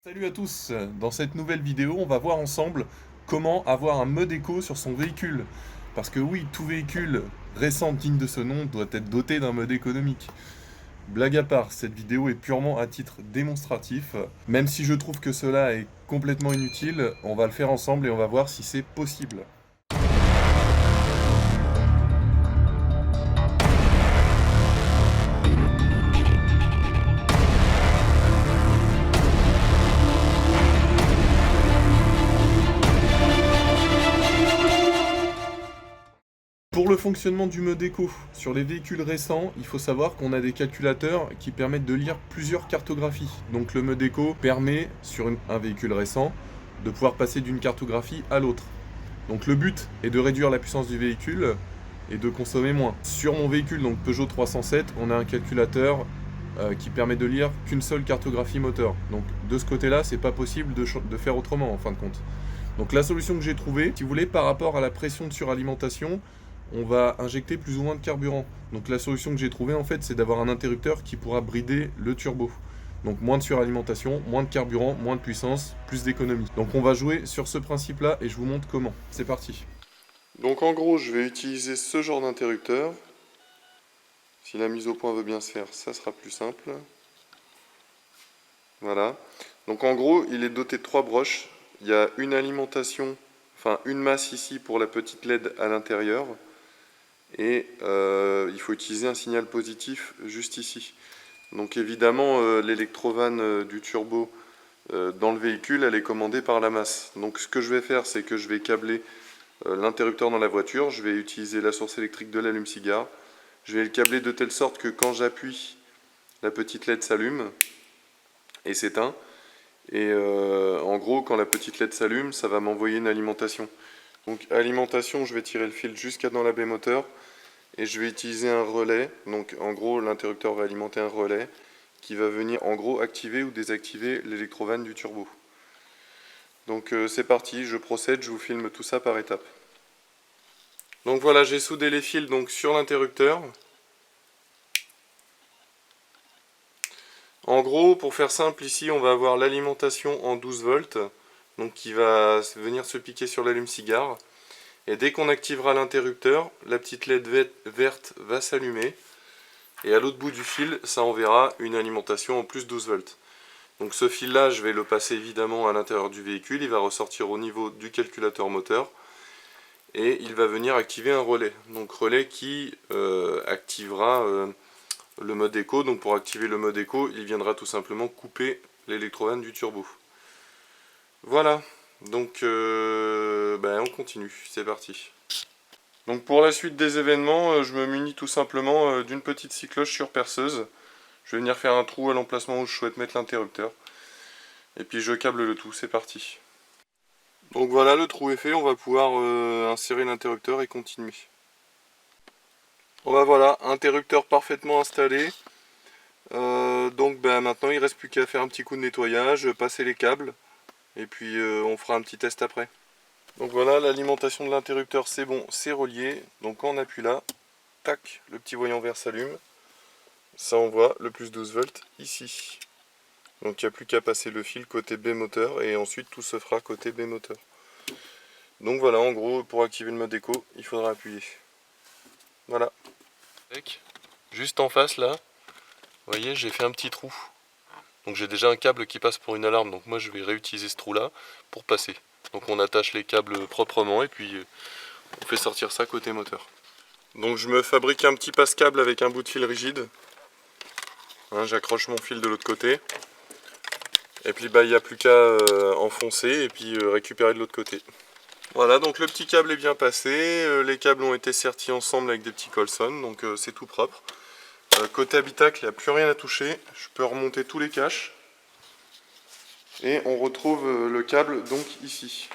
Salut à tous, dans cette nouvelle vidéo on va voir ensemble comment avoir un mode éco sur son véhicule. Parce que oui, tout véhicule récent digne de ce nom doit être doté d'un mode économique. Blague à part, cette vidéo est purement à titre démonstratif. Même si je trouve que cela est complètement inutile, on va le faire ensemble et on va voir si c'est possible. Pour le fonctionnement du mode éco, sur les véhicules récents, il faut savoir qu'on a des calculateurs qui permettent de lire plusieurs cartographies. Donc le mode éco permet, sur un véhicule récent, de pouvoir passer d'une cartographie à l'autre. Donc le but est de réduire la puissance du véhicule et de consommer moins. Sur mon véhicule, donc Peugeot 307, on a un calculateur qui permet de lire qu'une seule cartographie moteur. Donc de ce côté-là, c'est pas possible de faire autrement en fin de compte. Donc la solution que j'ai trouvée, si vous voulez, par rapport à la pression de suralimentation, on va injecter plus ou moins de carburant. Donc la solution que j'ai trouvée en fait, c'est d'avoir un interrupteur qui pourra brider le turbo. Donc moins de suralimentation, moins de carburant, moins de puissance, plus d'économie. Donc on va jouer sur ce principe-là et je vous montre comment. C'est parti. Donc en gros, je vais utiliser ce genre d'interrupteur. Si la mise au point veut bien se faire, ça sera plus simple. Voilà. Donc en gros, il est doté de 3 broches. Il y a une alimentation, enfin une masse ici pour la petite LED à l'intérieur. Et il faut utiliser un signal positif juste ici. Donc évidemment, l'électrovanne du turbo dans le véhicule, elle est commandée par la masse. Donc ce que je vais faire, c'est que je vais câbler l'interrupteur dans la voiture. Je vais utiliser la source électrique de l'allume-cigare. Je vais le câbler de telle sorte que quand j'appuie, la petite LED s'allume et s'éteint. Et en gros, quand la petite LED s'allume, ça va m'envoyer une alimentation. Donc alimentation, je vais tirer le fil jusqu'à dans la baie moteur. Et je vais utiliser un relais. Donc en gros, l'interrupteur va alimenter un relais qui va venir en gros activer ou désactiver l'électrovanne du turbo. Donc c'est parti, je procède, je vous filme tout ça par étapes. Donc voilà, j'ai soudé les fils donc sur l'interrupteur. En gros, pour faire simple, ici on va avoir l'alimentation en 12 volts, donc qui va venir se piquer sur l'allume-cigare. Et dès qu'on activera l'interrupteur, la petite LED verte va s'allumer. Et à l'autre bout du fil, ça enverra une alimentation en plus 12 volts. Donc ce fil là, je vais le passer évidemment à l'intérieur du véhicule, il va ressortir au niveau du calculateur moteur et il va venir activer un relais. Donc relais qui activera le mode éco. Donc pour activer le mode éco, il viendra tout simplement couper l'électrovanne du turbo. Voilà, donc on continue, c'est parti. Donc pour la suite des événements, je me munis tout simplement d'une petite scie cloche surperceuse. Je vais venir faire un trou à l'emplacement où je souhaite mettre l'interrupteur. Et puis je câble le tout, c'est parti. Donc voilà, le trou est fait, on va pouvoir insérer l'interrupteur et continuer. Bon bah voilà, interrupteur parfaitement installé. Maintenant il ne reste plus qu'à faire un petit coup de nettoyage, passer les câbles, et puis on fera un petit test après. Donc voilà, l'alimentation de l'interrupteur c'est bon, c'est relié. Donc quand on appuie là, tac, le petit voyant vert s'allume. Ça envoie le plus 12 volts ici. Donc il n'y a plus qu'à passer le fil côté B moteur et ensuite tout se fera côté B moteur. Donc voilà, en gros, pour activer le mode éco, il faudra appuyer. Voilà. Juste en face là, vous voyez, j'ai fait un petit trou. Donc j'ai déjà un câble qui passe pour une alarme, donc moi je vais réutiliser ce trou là pour passer. Donc on attache les câbles proprement et puis on fait sortir ça côté moteur. Donc je me fabrique un petit passe-câble avec un bout de fil rigide. Hein, j'accroche mon fil de l'autre côté. Et puis il n'y a plus qu'à enfoncer et puis récupérer de l'autre côté. Voilà, donc le petit câble est bien passé, les câbles ont été sertis ensemble avec des petits Colson, donc c'est tout propre. Côté habitacle, il n'y a plus rien à toucher, je peux remonter tous les caches. Et on retrouve le câble donc ici.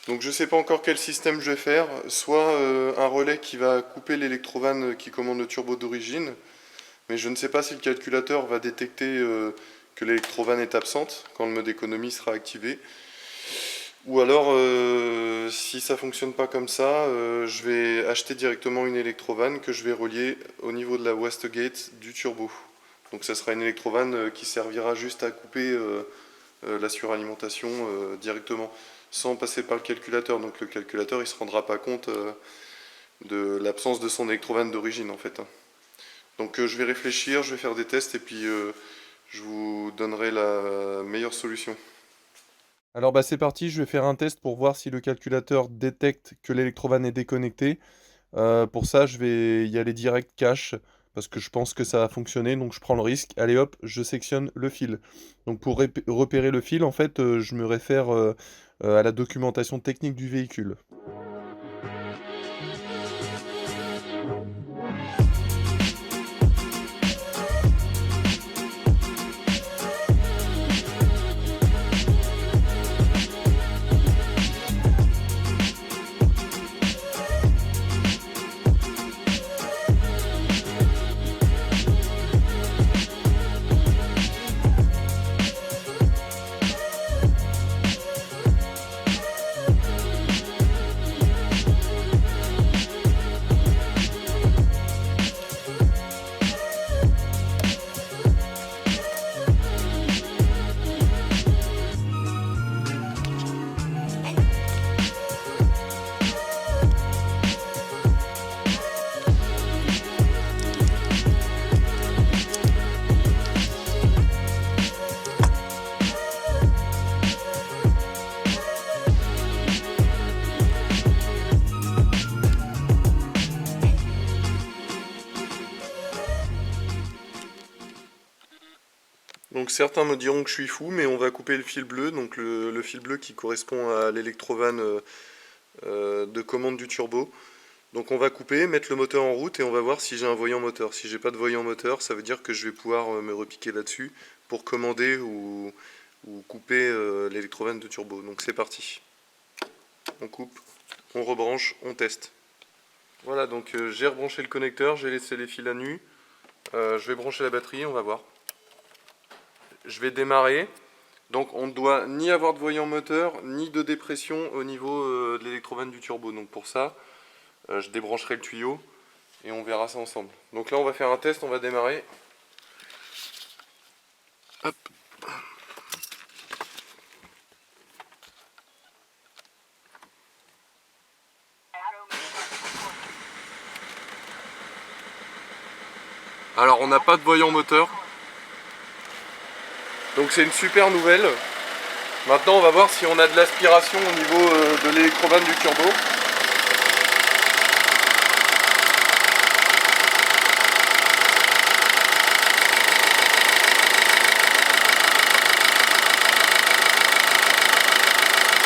Donc je ne sais pas encore quel système je vais faire, soit un relais qui va couper l'électrovanne qui commande le turbo d'origine, mais je ne sais pas si le calculateur va détecter que l'électrovanne est absente quand le mode économie sera activé. Ou alors, si ça fonctionne pas comme ça, je vais acheter directement une électrovanne que je vais relier au niveau de la wastegate du turbo. Donc ça sera une électrovanne qui servira juste à couper la suralimentation directement, sans passer par le calculateur. Donc le calculateur il se rendra pas compte de l'absence de son électrovanne d'origine en fait. Donc je vais réfléchir, je vais faire des tests et puis je vous donnerai la meilleure solution. Alors bah c'est parti, je vais faire un test pour voir si le calculateur détecte que l'électrovanne est déconnectée. Pour ça, je vais y aller direct cache parce que je pense que ça va fonctionner, donc je prends le risque. Allez hop, je sectionne le fil. Donc pour repérer le fil, en fait, je me réfère à la documentation technique du véhicule. Donc certains me diront que je suis fou, mais on va couper le fil bleu, donc le fil bleu qui correspond à l'électrovanne de commande du turbo. Donc on va couper, mettre le moteur en route et on va voir si j'ai un voyant moteur. Si j'ai pas de voyant moteur, ça veut dire que je vais pouvoir me repiquer là-dessus pour commander ou couper l'électrovanne de turbo. Donc c'est parti. On coupe, on rebranche, on teste. Voilà, donc j'ai rebranché le connecteur, j'ai laissé les fils à nu. Je vais brancher la batterie, on va voir. Je vais démarrer. Donc on ne doit ni avoir de voyant moteur, ni de dépression au niveau de l'électrovanne du turbo. Donc pour ça, je débrancherai le tuyau et on verra ça ensemble. Donc là on va faire un test, on va démarrer. Hop. Alors on n'a pas de voyant moteur. Donc c'est une super nouvelle. Maintenant on va voir si on a de l'aspiration au niveau de l'électrovanne du turbo.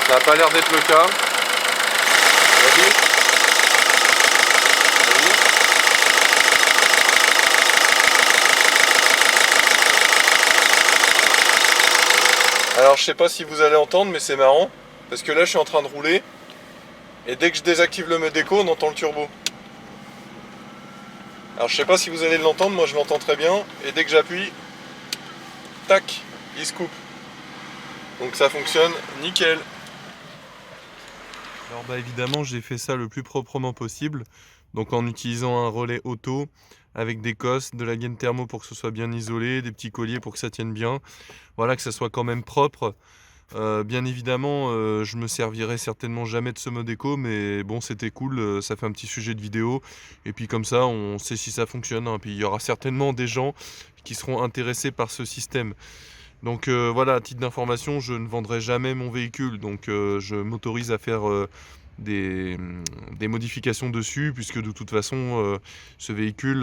Ça n'a pas l'air d'être le cas. Vas-y. Alors je sais pas si vous allez entendre, mais c'est marrant parce que là je suis en train de rouler et dès que je désactive le mode écho on entend le turbo. Alors je sais pas si vous allez l'entendre, moi je l'entends très bien et dès que j'appuie, tac, il se coupe. Donc ça fonctionne nickel. Alors bah évidemment j'ai fait ça le plus proprement possible, donc en utilisant un relais auto avec des cosses, de la gaine thermo pour que ce soit bien isolé, des petits colliers pour que ça tienne bien, voilà, que ça soit quand même propre. Bien évidemment je me servirai certainement jamais de ce mode éco, mais bon c'était cool, ça fait un petit sujet de vidéo et puis comme ça on sait si ça fonctionne, hein. Puis il y aura certainement des gens qui seront intéressés par ce système. Donc voilà, à titre d'information, je ne vendrai jamais mon véhicule, donc je m'autorise à faire des modifications dessus, puisque de toute façon, ce véhicule,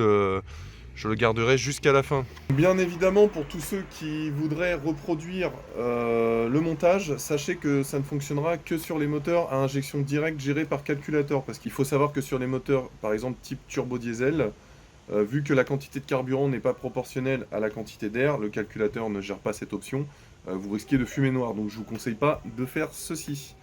je le garderai jusqu'à la fin. Bien évidemment, pour tous ceux qui voudraient reproduire le montage, sachez que ça ne fonctionnera que sur les moteurs à injection directe gérés par calculateur, parce qu'il faut savoir que sur les moteurs, par exemple type turbo diesel, vu que la quantité de carburant n'est pas proportionnelle à la quantité d'air, le calculateur ne gère pas cette option, vous risquez de fumer noir, donc je ne vous conseille pas de faire ceci.